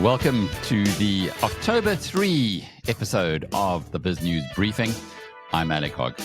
Welcome to the October 3 episode of the BizNews Briefing. I'm Alec Hogg.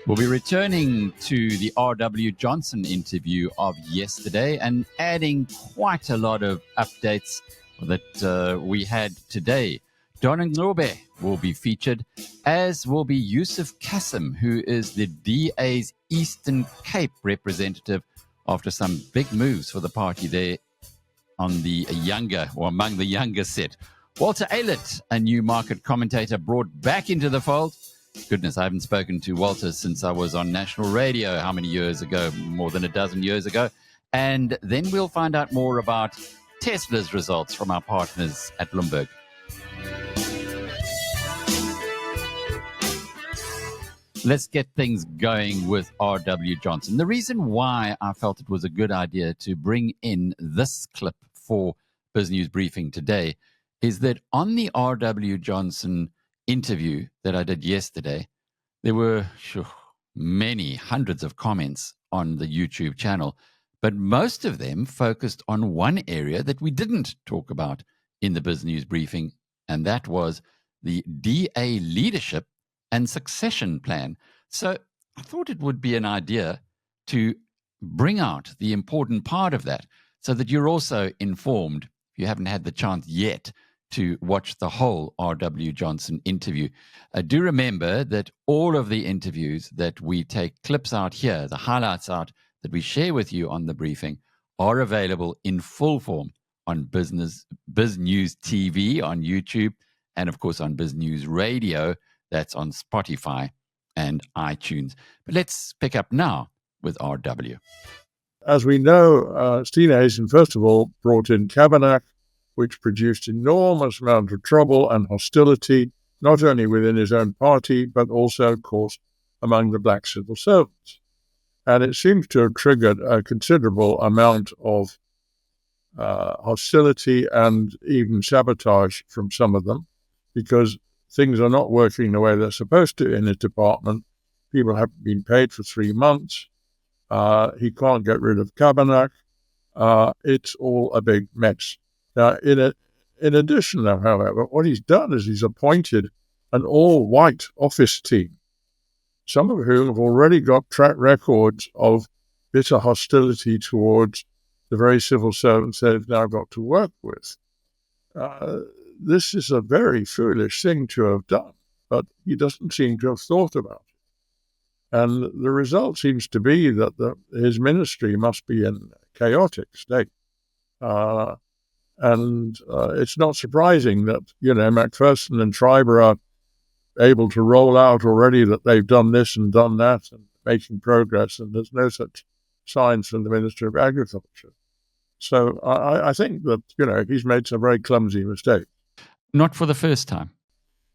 We'll be returning to the R.W. Johnson interview of yesterday and adding quite a lot of updates that we had today. Don Ncube will be featured, as will be Yusuf Cassim, who is the DA's Eastern Cape representative after some big moves for the party there on the younger or among the younger set. Walter Aylett, a new market commentator brought back into the fold. Goodness, I haven't spoken to Walter since I was on national radio. How many years ago? More than a dozen years ago. And then we'll find out more about Tesla's results from our partners at Bloomberg. Let's get things going with R.W. Johnson. The reason why I felt it was a good idea to bring in this clip for BizNews Briefing today is that on the R.W. Johnson interview that I did yesterday, there were many hundreds of comments on the YouTube channel, but most of them focused on one area that we didn't talk about in the BizNews Briefing, and that was the DA leadership and succession plan. So I thought it would be an idea to bring out the important part of that so that you're also informed, if you haven't had the chance yet to watch the whole R.W. Johnson interview. Do remember that all of the interviews that we take clips out here, the highlights out that we share with you on the briefing, are available in full form on BizNews TV on YouTube and, of course, on BizNews Radio. That's on Spotify and iTunes. But let's pick up now with R.W. As we know, Steenhuisen, first of all, brought in Cabinet, which produced enormous amount of trouble and hostility, not only within his own party, but also, of course, among the black civil servants. And it seems to have triggered a considerable amount of hostility and even sabotage from some of them, because things are not working the way they're supposed to in his department. People haven't been paid for 3 months. He can't get rid of Cabinet. It's all a big mess. Now, in addition, however, what he's done is he's appointed an all-white office team, some of whom have already got track records of bitter hostility towards the very civil servants they've now got to work with. This is a very foolish thing to have done, but he doesn't seem to have thought about it. And the result seems to be that his ministry must be in a chaotic state. And it's not surprising that, Macpherson and Schreiber are able to roll out already that they've done this and done that and making progress, and there's no such signs from the Minister of Agriculture. So I think that, he's made some very clumsy mistakes. Not for the first time.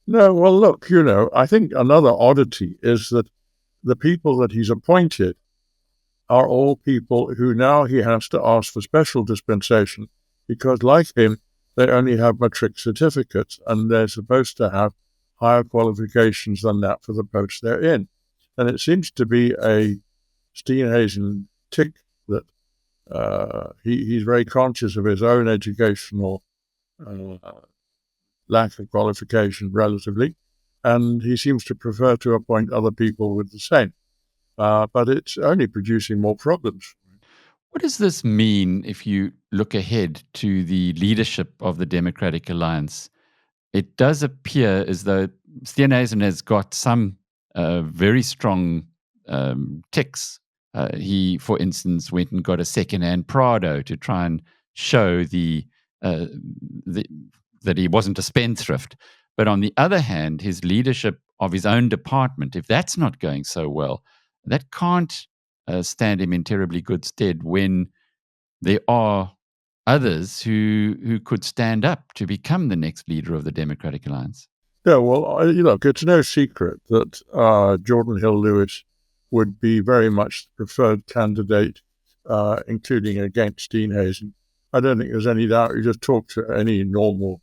No, well, look, I think another oddity is that the people that he's appointed are all people who now he has to ask for special dispensation because, like him, they only have matric certificates and they're supposed to have higher qualifications than that for the posts they're in. And it seems to be a Steenhuisen tick that he's very conscious of his own educational lack of qualification relatively, and he seems to prefer to appoint other people with the same. But it's only producing more problems. What does this mean if you look ahead to the leadership of the Democratic Alliance? It does appear as though Steenhuisen has got some very strong ticks. He, for instance, went and got a second-hand Prado to try and show that he wasn't a spendthrift. But on the other hand, his leadership of his own department, if that's not going so well, that can't stand him in terribly good stead when there are others who could stand up to become the next leader of the Democratic Alliance. Yeah, well, look, it's no secret that Jordan Hill-Lewis would be very much the preferred candidate, including against Steenhuisen. I don't think there's any doubt. You just talk to any normal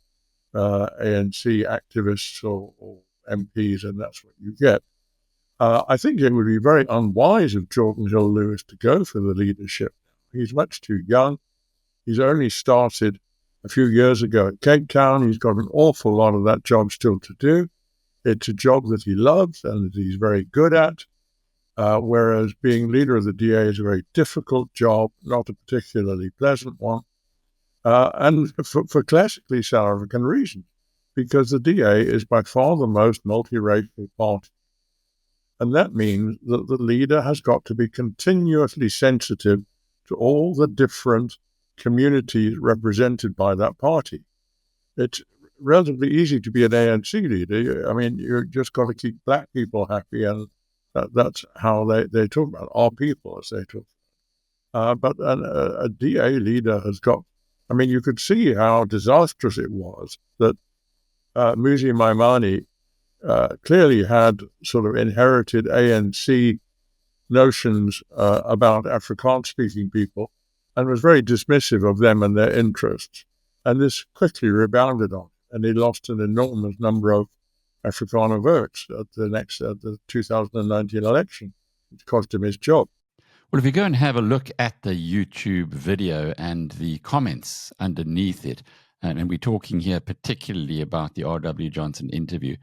ANC activists or MPs, and that's what you get. I think it would be very unwise of Jordan Hill-Lewis to go for the leadership. He's much too young. He's only started a few years ago at Cape Town. He's got an awful lot of that job still to do. It's a job that he loves and that he's very good at, whereas being leader of the DA is a very difficult job, not a particularly pleasant one, and for classically South African reasons, because the DA is by far the most multiracial party. And that means that the leader has got to be continuously sensitive to all the different communities represented by that party. It's relatively easy to be an ANC leader. I mean, you've just got to keep black people happy, and that's how they talk about it, our people, as they talk. But a DA leader has got, I mean, you could see how disastrous it was that Muzi Maimane clearly had sort of inherited ANC notions about Afrikaans-speaking people and was very dismissive of them and their interests. And this quickly rebounded on, and he lost an enormous number of Afrikaner votes at the 2019 election, which cost him his job. Well, if you go and have a look at the YouTube video and the comments underneath it, and we're talking here particularly about the R.W. Johnson interview,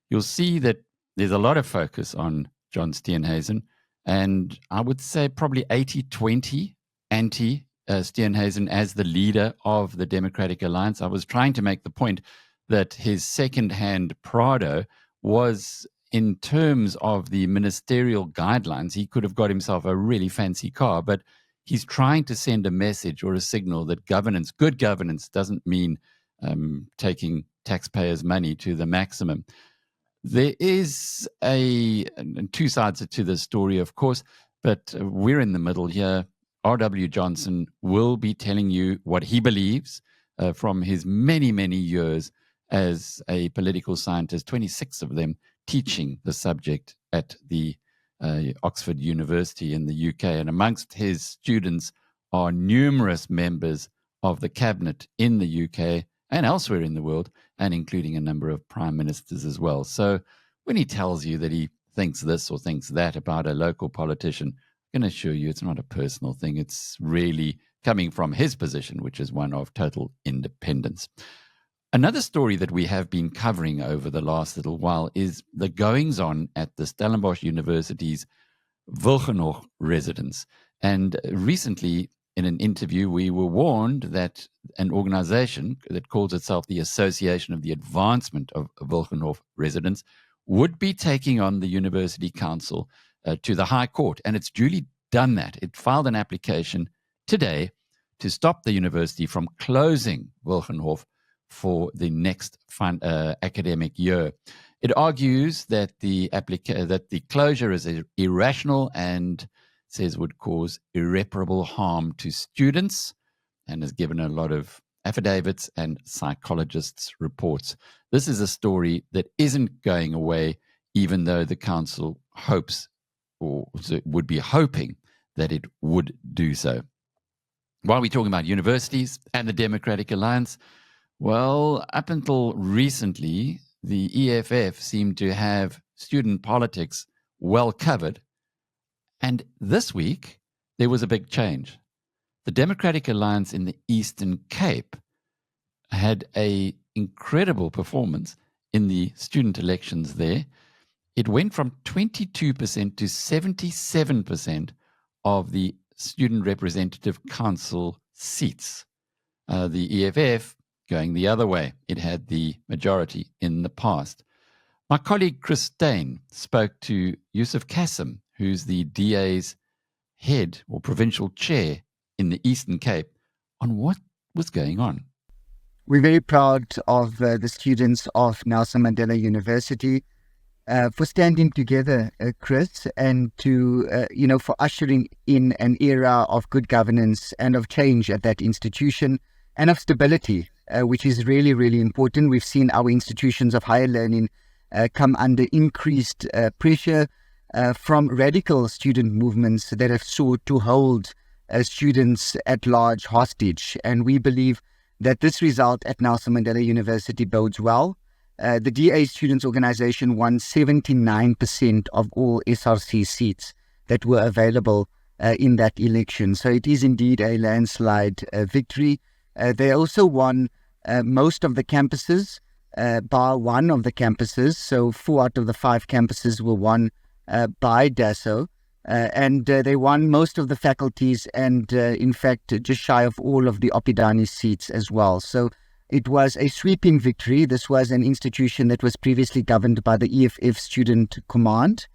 you'll see that there's a lot of focus on John Steenhuisen, and I would say probably 80-20 anti-Steenhuisen as the leader of the Democratic Alliance. I was trying to make the point that his second-hand Prado was, in terms of the ministerial guidelines, he could have got himself a really fancy car, but he's trying to send a message or a signal that good governance doesn't mean taking taxpayers' money to the maximum. There is two sides to the story, of course, but we're in the middle here. R.W. Johnson will be telling you what he believes from his many, many years as a political scientist, 26 of them teaching the subject at the Oxford University in the UK. And amongst his students are numerous members of the cabinet in the UK and elsewhere in the world, and including a number of prime ministers as well. So when he tells you that he thinks this or thinks that about a local politician, I can assure you it's not a personal thing. It's really coming from his position, which is one of total independence. Another story that we have been covering over the last little while is the goings-on at the Stellenbosch University's Wilgenhof residence. And recently, in an interview, we were warned that an organization that calls itself the Association of the Advancement of Wilgenhof Residents would be taking on the University Council to the High Court. And it's duly done that. It filed an application today to stop the university from closing Wilgenhof for the next academic year. It argues that the closure is irrational and says would cause irreparable harm to students, and has given a lot of affidavits and psychologists' reports. This is a story that isn't going away, even though the council hopes, or would be hoping, that it would do so. While we're talking about universities and the Democratic Alliance, well, up until recently, the EFF seemed to have student politics well covered. And this week, there was a big change. The Democratic Alliance in the Eastern Cape had an incredible performance in the student elections there. It went from 22% to 77% of the Student Representative Council seats. The EFF going the other way. It had the majority in the past. My colleague Chris Dane spoke to Yusuf Cassim, who's the DA's head or provincial chair in the Eastern Cape, on what was going on. We're very proud of the students of Nelson Mandela University for standing together, Chris, and to, for ushering in an era of good governance and of change at that institution and of stability, which is really, really important. We've seen our institutions of higher learning come under increased pressure from radical student movements that have sought to hold students at large hostage. And we believe that this result at Nelson Mandela University bodes well. The DA Students Organization won 79% of all SRC seats that were available in that election. So it is indeed a landslide victory. They also won most of the campuses, bar one of the campuses. So 4 out of the 5 campuses were won by DASO. And they won most of the faculties and, in fact, just shy of all of the Opidani seats as well. So it was a sweeping victory. This was an institution that was previously governed by the EFF Student Command.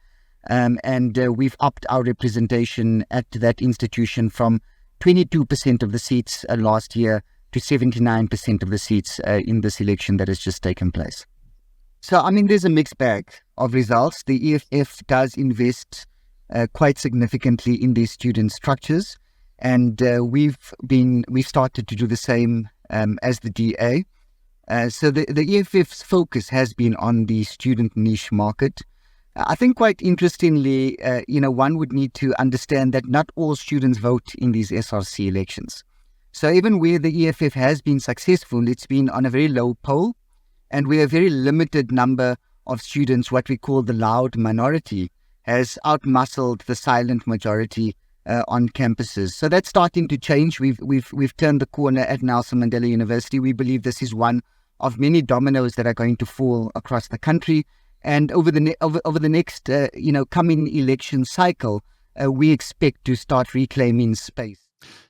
And we've upped our representation at that institution from 22% of the seats last year to 79% of the seats in this election that has just taken place. So, I mean, there's a mixed bag of results. The EFF does invest quite significantly in these student structures, and we've started to do the same as the DA. So the EFF's focus has been on the student niche market. I think quite interestingly, one would need to understand that not all students vote in these SRC elections. So even where the EFF has been successful, it's been on a very low poll, and where a very limited number of students, what we call the loud minority, has outmuscled the silent majority on campuses. So that's starting to change. We've turned the corner at Nelson Mandela University. We believe this is one of many dominoes that are going to fall across the country. And over the next coming election cycle, we expect to start reclaiming space.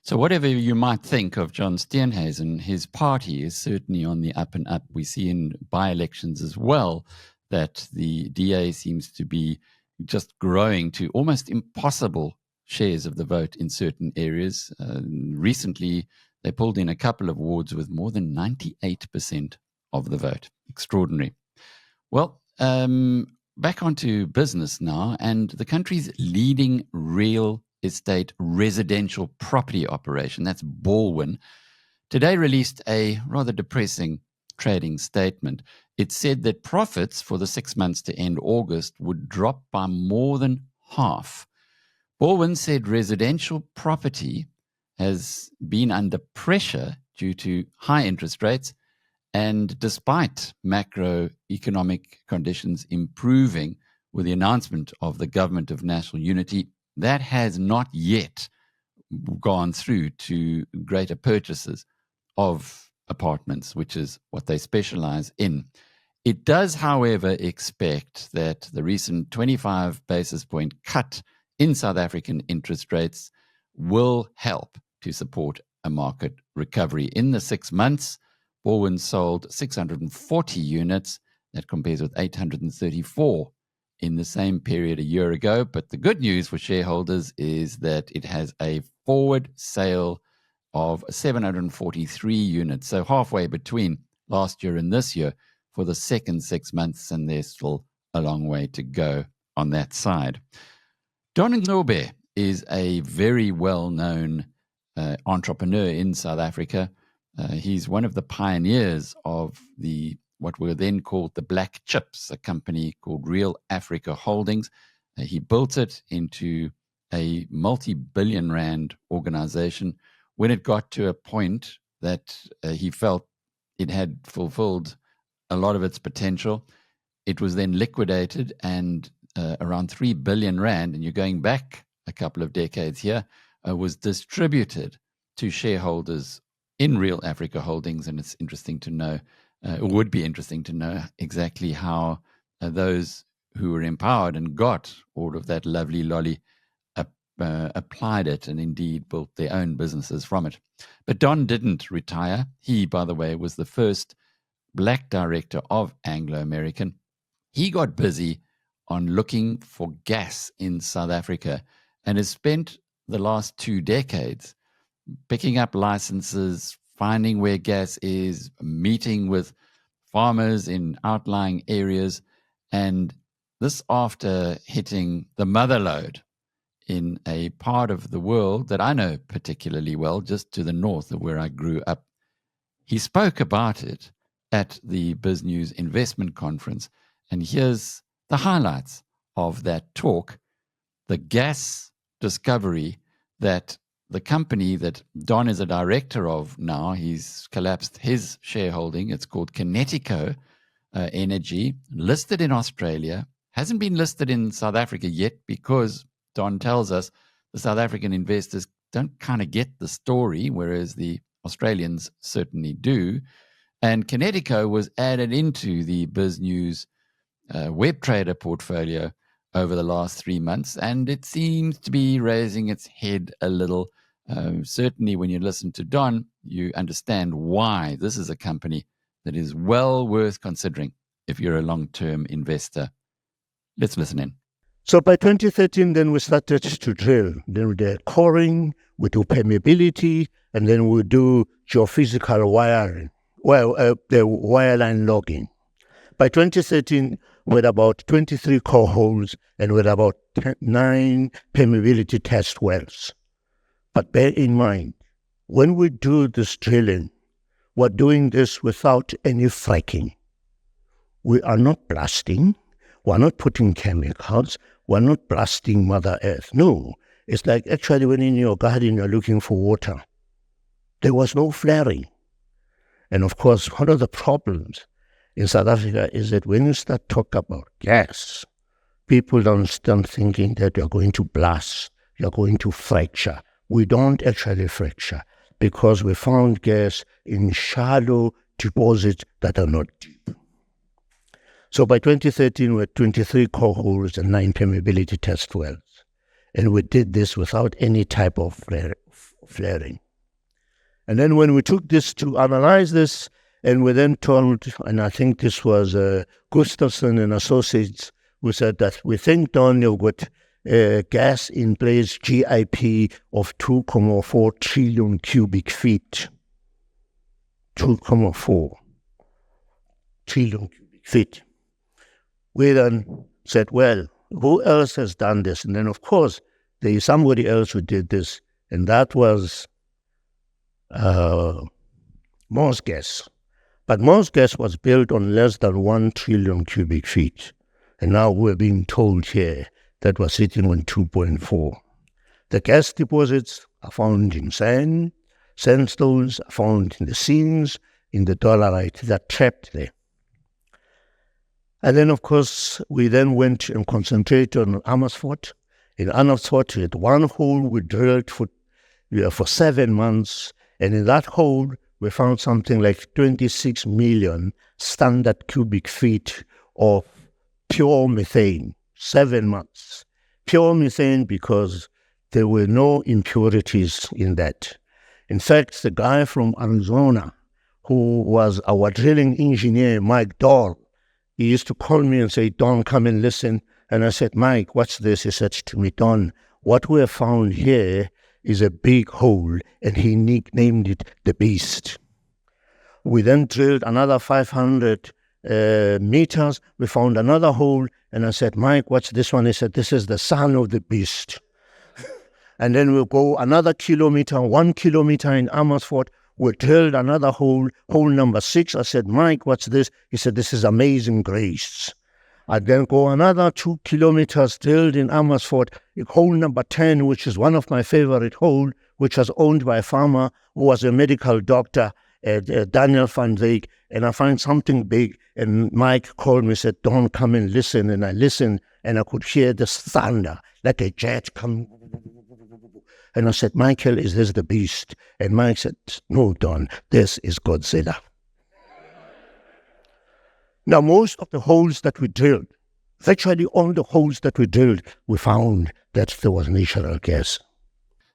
So whatever you might think of John Steenhuisen, his party is certainly on the up and up. We see in by-elections as well that the DA seems to be just growing to almost impossible shares of the vote in certain areas. Recently, they pulled in a couple of wards with more than 98% of the vote. Extraordinary. Well, back onto business now, and the country's leading real estate residential property operation, that's Walwyn, today released a rather depressing trading statement. It said that profits for the 6 months to end August would drop by more than half. Walwyn said residential property has been under pressure due to high interest rates, and despite macroeconomic conditions improving with the announcement of the Government of National Unity, that has not yet gone through to greater purchases of apartments, which is what they specialize in. It does, however, expect that the recent 25 basis point cut in South African interest rates will help to support a market recovery. In the 6 months, Walwyn sold 640 units. That compares with 834 in the same period a year ago. But the good news for shareholders is that it has a forward sale of 743 units, so halfway between last year and this year for the second 6 months, and there's still a long way to go on that side. Don Ncube is a very well-known entrepreneur in South Africa. He's one of the pioneers of what were then called the Black Chips, a company called Real Africa Holdings. He built it into a multi-billion rand organization. When it got to a point that he felt it had fulfilled a lot of its potential, it was then liquidated, and around 3 billion rand, and you're going back a couple of decades here, was distributed to shareholders in Real Africa Holdings. And it's interesting to know, it would be interesting to know exactly how those who were empowered and got all of that lovely lolly applied it and indeed built their own businesses from it. But Don didn't retire. He, by the way, was the first black director of Anglo American. He got busy on looking for gas in South Africa and has spent the last 2 decades picking up licenses, finding where gas is, meeting with farmers in outlying areas, and this after hitting the mother lode in a part of the world that I know particularly well, just to the north of where I grew up. He spoke about it at the BizNews Investment Conference, and here's the highlights of that talk. The gas discovery that the company that Don is a director of now, he's collapsed his shareholding. It's called Kinetiko Energy, listed in Australia, hasn't been listed in South Africa yet because Don tells us the South African investors don't kind of get the story, whereas the Australians certainly do. And Kinetiko was added into the BizNews web trader portfolio over the last 3 months, and it seems to be raising its head a little. Certainly, when you listen to Don, you understand why this is a company that is well worth considering if you're a long-term investor. Let's listen in. So by 2013, then we started to drill. Then we did coring, we do permeability, and then we do geophysical wiring, the wireline logging. By 2013, we had about 23 core holes and we had about 9 permeability test wells. But bear in mind, when we do this drilling, we're doing this without any fracking. We are not blasting. We're not putting chemicals. We're not blasting Mother Earth. No, it's like actually when in your garden you're looking for water. There was no flaring. And of course, one of the problems in South Africa is that when you start talking about gas, people don't start thinking that you're going to blast, you're going to fracture. We don't actually fracture because we found gas in shallow deposits that are not deep. So by 2013, we had 23 core holes and 9 permeability test wells. And we did this without any type of flaring. And then when we took this to analyze this, and we then told, and I think this was Gustafson and Associates, who said that we think, Don, you've got gas in place, GIP of 2.4 trillion cubic feet. 2.4 trillion cubic feet. We then said, well, who else has done this? And then, of course, there is somebody else who did this, and that was Moss gas. But Moss gas was built on less than 1 trillion cubic feet. And now we're being told here that we're sitting on 2.4. The gas deposits are found in sandstones are found in the seams, in the dolerite, they're trapped there. And then, of course, we then went and concentrated on Amersfoort. In Amersfoort, we had one hole we drilled for 7 months. And in that hole, we found something like 26 million standard cubic feet of pure methane, 7 months. Pure methane because there were no impurities in that. In fact, the guy from Arizona, who was our drilling engineer, Mike Doll, he used to call me and say, Don, come and listen. And I said, Mike, what's this? He said to me, Don, what we have found here is a big hole, and he nicknamed it the Beast. We then drilled another 500 meters. We found another hole, and I said, Mike, what's this one? He said, this is the son of the Beast. And then we'll go another kilometer, 1 kilometer in Amersfoort. We drilled another hole, hole number 6. I said, Mike, what's this? He said, this is Amazing Grace. I then go another 2 kilometers drilled in Amersfoort, hole number 10, which is one of my favorite holes, which was owned by a farmer who was a medical doctor, Daniel van Wyk, and I find something big. And Mike called me and said, Don, come and listen. And I listened, and I could hear this thunder, like a jet come. And I said, Michael, is this the Beast? And Mike said, no, Don, this is Godzilla. Now, most of the holes that we drilled, virtually all the holes that we drilled, we found that there was natural gas.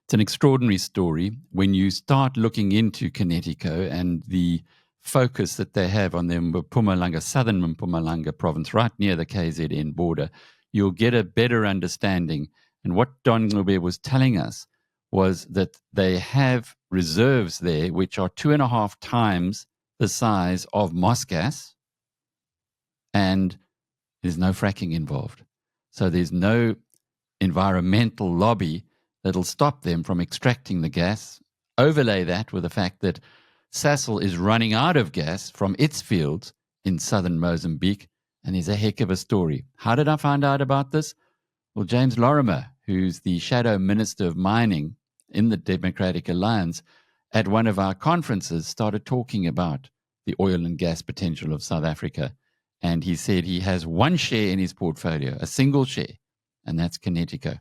It's an extraordinary story when you start looking into Kinetiko and the focus that they have on the Mpumalanga, southern Mpumalanga province, right near the KZN border. You'll get a better understanding. And what Don Ncube was telling us was that they have reserves there which are 2.5 times the size of Moss gas, and there's no fracking involved. So there's no environmental lobby that'll stop them from extracting the gas. Overlay that with the fact that Sasol is running out of gas from its fields in southern Mozambique, and there's a heck of a story. How did I find out about this? Well, James Lorimer, who's the Shadow Minister of Mining in the Democratic Alliance, at one of our conferences started talking about the oil and gas potential of South Africa. And he said he has one share in his portfolio, a single share, and that's Kinetiko.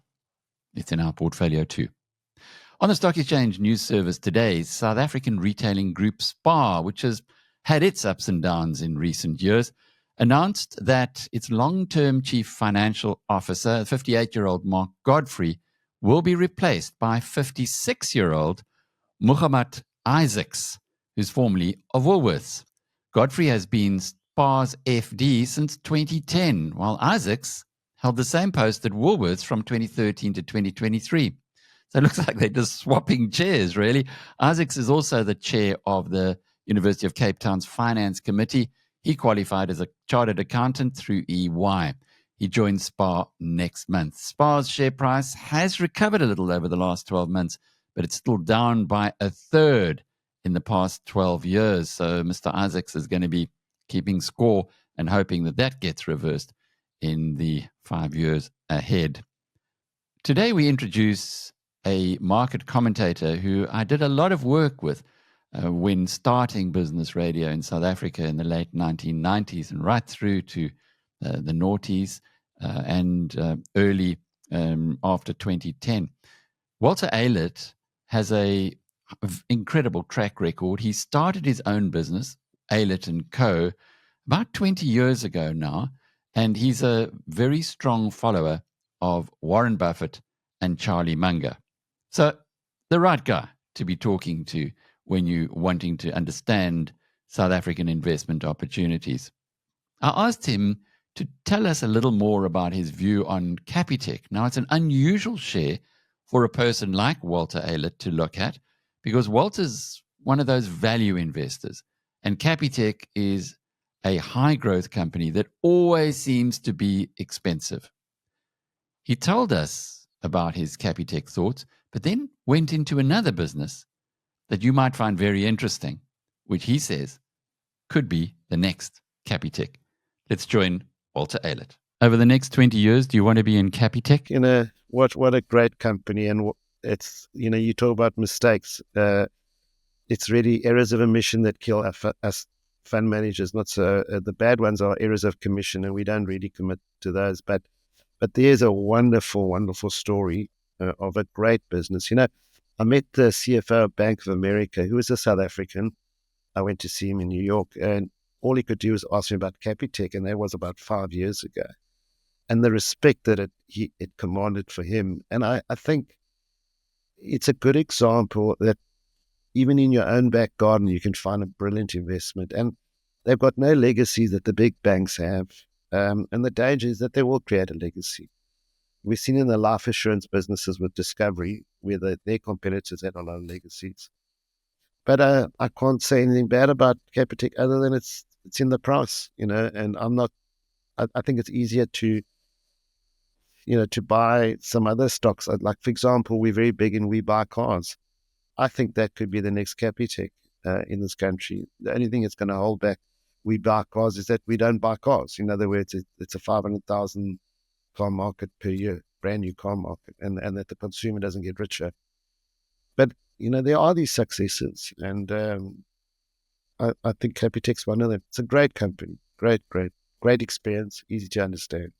It's in our portfolio too. On the stock exchange news service today, South African retailing group SPAR, which has had its ups and downs in recent years, announced that its long-term chief financial officer, 58-year-old Mark Godfrey, will be replaced by 56-year-old Muhammad Isaacs, who's formerly of Woolworths. Godfrey has been SPAR's FD since 2010, while Isaacs held the same post at Woolworths from 2013 to 2023. So it looks like they're just swapping chairs, really. Isaacs is also the chair of the University of Cape Town's Finance Committee. He qualified as a chartered accountant through EY. He joins SPAR next month. SPAR's share price has recovered a little over the last 12 months, but it's still down by a third in the past 12 years. So Mr. Isaacs is going to be keeping score and hoping that that gets reversed in the 5 years ahead. Today we introduce a market commentator who I did a lot of work with when starting business radio in South Africa in the late 1990s and right through to the noughties and early after 2010. Walter Aylett has a incredible track record. He started his own business, Aylett & Co., about 20 years ago now, and he's a very strong follower of Warren Buffett and Charlie Munger. So the right guy to be talking to when you're wanting to understand South African investment opportunities. I asked him to tell us a little more about his view on Capitec. Now, it's an unusual share for a person like Walter Aylett to look at because Walter's one of those value investors, and Capitec is a high-growth company that always seems to be expensive. He told us about his Capitec thoughts, but then went into another business that you might find very interesting, which he says could be the next Capitec. Let's join Walter Aylett. Over the next 20 years, do you want to be in Capitec? You know, what a great company. And it's, you know, you talk about mistakes. It's really errors of omission that kill us fund managers. Not so. The bad ones are errors of commission, and we don't really commit to those. But there's a wonderful, wonderful story of a great business. You know, I met the CFO of Bank of America, who is a South African. I went to see him in New York, and all he could do was ask me about Capitec, and that was about 5 years ago. And the respect that it commanded for him. And I think it's a good example that even in your own back garden, you can find a brilliant investment. And they've got no legacy that the big banks have. And the danger is that they will create a legacy. We've seen in the life assurance businesses with Discovery, where their competitors had a lot of legacies. But I can't say anything bad about Capitec other than it's in the price, you know, and I think it's easier to buy some other stocks. Like, for example, we're very big in We Buy Cars. I think that could be the next Capitec in this country. The only thing that's going to hold back We Buy Cars is that we don't buy cars. In other words, it's a 500,000 car market per year, brand new car market, and that the consumer doesn't get richer. But, you know, there are these successes, and I think Capitec's one of them. It's a great company, great experience, easy to understand.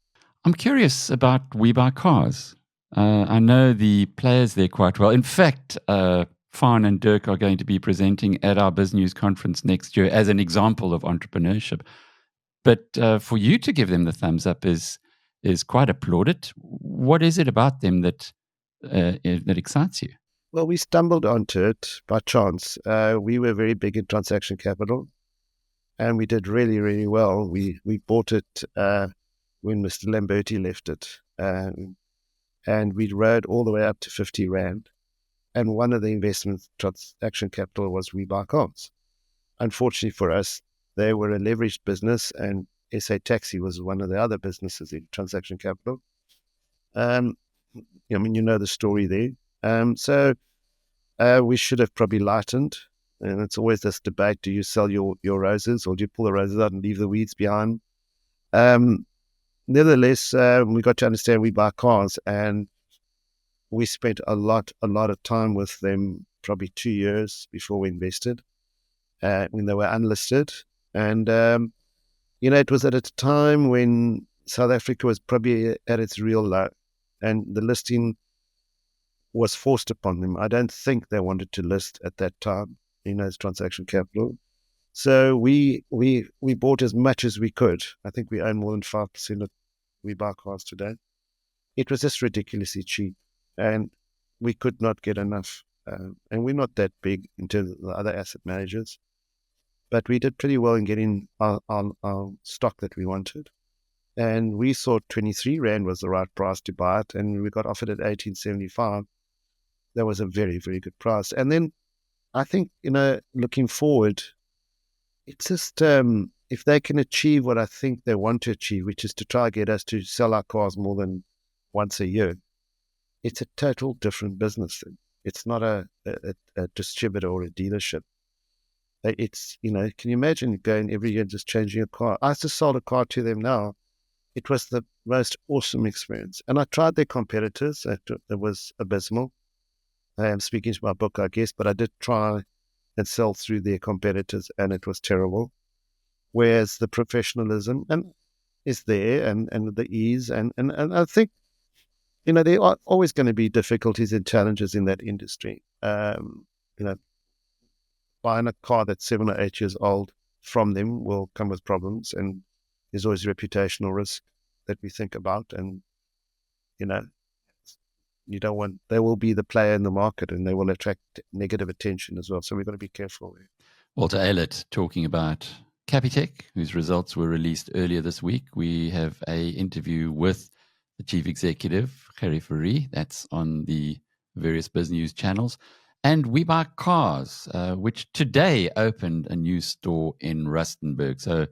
I'm curious about We Buy Cars. I know the players there quite well. In fact, Faan and Dirk are going to be presenting at our BizNews conference next year as an example of entrepreneurship. But for you to give them the thumbs up is quite applauded. What is it about them that excites you? Well, we stumbled onto it by chance. We were very big in transaction capital, and we did really, really well. We bought it when Mr. Lamberti left it, and we rode all the way up to 50 Rand. And one of the investments, transaction capital, was We Buy Cars. Unfortunately for us, they were a leveraged business, and SA Taxi was one of the other businesses in transaction capital. I mean, you know the story there. So we should have probably lightened. And it's always this debate: do you sell your roses, or do you pull the roses out and leave the weeds behind? Nevertheless, we got to understand We Buy Cars, and we spent a lot of time with them, probably 2 years before we invested, when they were unlisted. And, it was at a time when South Africa was probably at its real low, and the listing was forced upon them. I don't think they wanted to list at that time, as transaction capital. So we bought as much as we could. I think we own more than 5% of we buy cars today. It was just ridiculously cheap, and we could not get enough. And we're not that big in terms of the other asset managers, but we did pretty well in getting our stock that we wanted. And we thought 23 Rand was the right price to buy it, and we got offered at 18.75. That was a very, very good price. And then I think, looking forward, it's just if they can achieve what I think they want to achieve, which is to try to get us to sell our cars more than once a year, it's a total different business. It's not a distributor or a dealership. It's, can you imagine going every year just changing a car? I just sold a car to them now. It was the most awesome experience. And I tried their competitors. It was abysmal. I am speaking to my book, I guess, but I did try and sell through their competitors, and it was terrible. Whereas the professionalism is there, and the ease, and I think, there are always going to be difficulties and challenges in that industry. Buying a car that's 7 or 8 years old from them will come with problems, and there's always reputational risk that we think about, and you don't want, they will be the player in the market, and they will attract negative attention as well. So we've got to be careful there. Walter Aylett talking about Capitec, whose results were released earlier this week. We have an interview with the chief executive, Kerry. That's on the various BizNews channels. And We Buy Cars, which today opened a new store in Rustenburg. So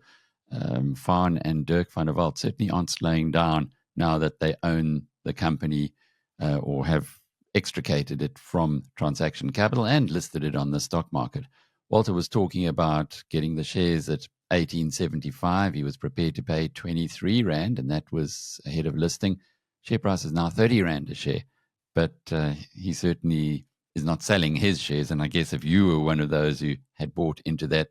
Faan and Dirk van der Walt certainly aren't slowing down now that they own the company or have extricated it from transaction capital and listed it on the stock market. Walter was talking about getting the shares at 18.75. He was prepared to pay 23 Rand, and that was ahead of listing. Share price is now 30 Rand a share, but he certainly is not selling his shares. And I guess if you were one of those who had bought into that,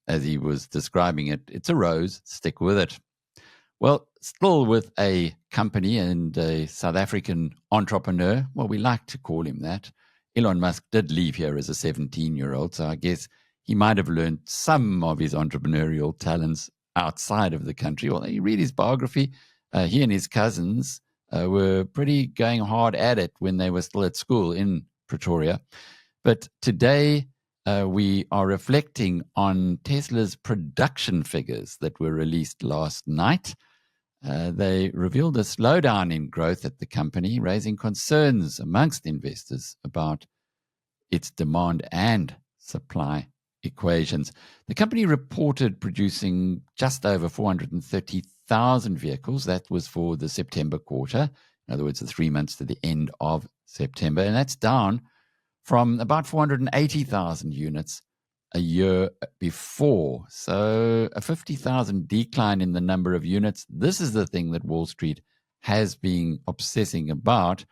as he was describing it, it's a rose, stick with it. Well, still with a company and a South African entrepreneur, well, we like to call him that. Elon Musk did leave here as a 17-year-old, so I guess he might have learned some of his entrepreneurial talents outside of the country. Well, you read his biography, he and his cousins were pretty going hard at it when they were still at school in Pretoria. But today we are reflecting on Tesla's production figures that were released last night. They revealed a slowdown in growth at the company, raising concerns amongst investors about its demand and supply equations. The company reported producing just over 430,000 vehicles. That was for the September quarter. In other words, the 3 months to the end of September. And that's down from about 480,000 units a year before. So a 50,000 decline in the number of units. This is the thing that Wall Street has been obsessing about.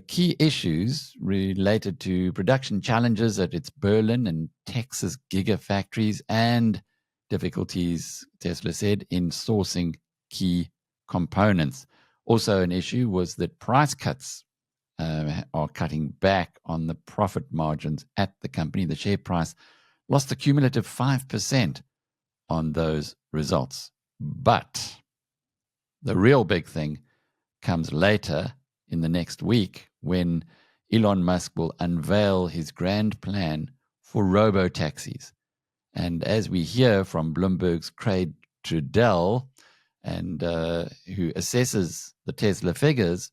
Key issues related to production challenges at its Berlin and Texas gigafactories and difficulties, Tesla said, in sourcing key components. Also an issue was that price cuts are cutting back on the profit margins at the company. The share price lost a cumulative 5% on those results. But the real big thing comes later in the next week when Elon Musk will unveil his grand plan for robo-taxis. And as we hear from Bloomberg's Craig Trudell, and who assesses the Tesla figures,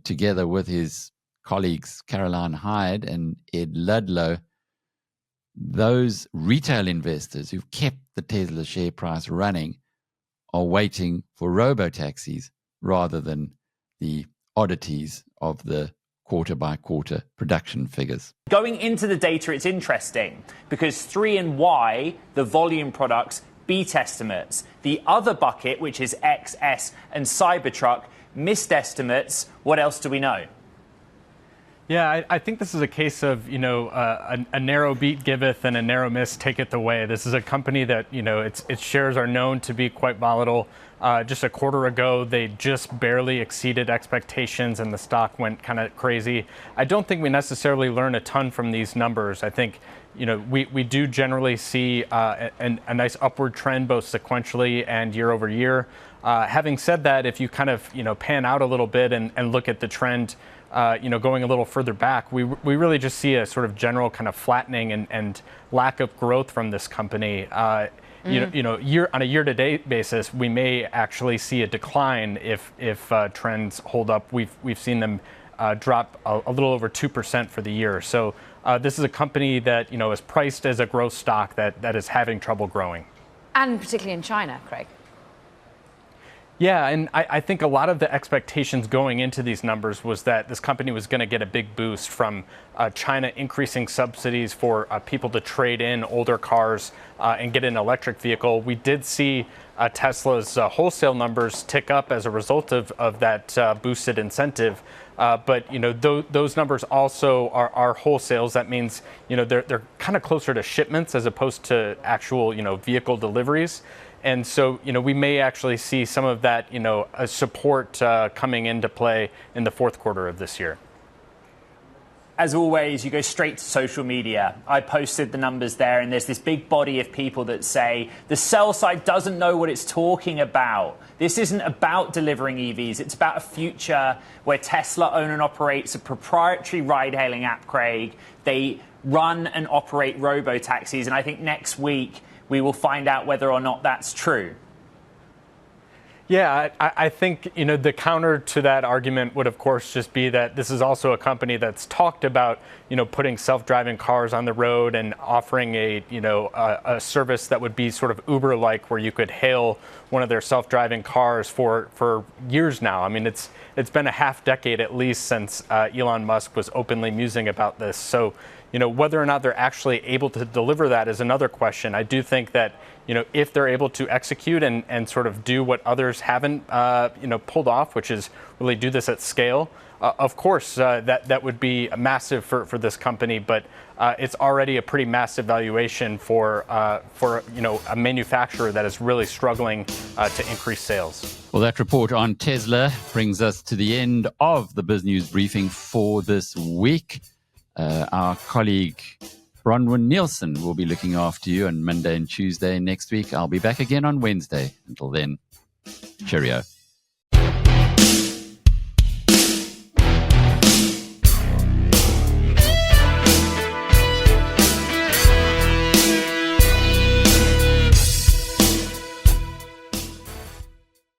together with his colleagues Caroline Hyde and Ed Ludlow, those retail investors who've kept the Tesla share price running are waiting for robo-taxis rather than the oddities of the quarter-by-quarter production figures. Going into the data, it's interesting because 3 and Y, the volume products, beat estimates. The other bucket, which is X, S, and Cybertruck, missed estimates. What else do we know? Yeah, I think this is a case of, a narrow beat giveth and a narrow miss taketh away. This is a company that, its shares are known to be quite volatile. Just a quarter ago, they just barely exceeded expectations and the stock went kind of crazy. I don't think we necessarily learn a ton from these numbers. I think, we do generally see a nice upward trend both sequentially and year over year. Having said that, if you kind of, pan out a little bit and look at the trend, going a little further back, we really just see a sort of general kind of flattening and lack of growth from this company. On a year-to-date basis, we may actually see a decline if trends hold up. We've seen them drop a little over 2% for the year. So this is a company that is priced as a growth stock that is having trouble growing, and particularly in China, Craig. Yeah, and I think a lot of the expectations going into these numbers was that this company was going to get a big boost from China increasing subsidies for people to trade in older cars and get an electric vehicle. We did see Tesla's wholesale numbers tick up as a result of that boosted incentive. But those numbers also are wholesales. That means they're kind of closer to shipments as opposed to actual vehicle deliveries. And so, we may actually see some of that, support coming into play in the fourth quarter of this year. As always, you go straight to social media. I posted the numbers there, and there's this big body of people that say the sell side doesn't know what it's talking about. This isn't about delivering EVs. It's about a future where Tesla own and operates a proprietary ride-hailing app, Craig. They run and operate robo-taxis, and I think next week we will find out whether or not that's true. Yeah, I think, the counter to that argument would, of course, just be that this is also a company that's talked about, putting self-driving cars on the road and offering a service that would be sort of Uber-like, where you could hail one of their self-driving cars for years now. I mean, it's been a half decade at least since Elon Musk was openly musing about this. So, whether or not they're actually able to deliver that is another question. I do think that, if they're able to execute and sort of do what others haven't, pulled off, which is really do this at scale, of course, that would be massive for this company. But it's already a pretty massive valuation for a manufacturer that is really struggling to increase sales. Well, that report on Tesla brings us to the end of the BizNews Briefing for this week. Our colleague Bronwyn Nielsen will be looking after you on Monday and Tuesday next week. I'll be back again on Wednesday. Until then, cheerio.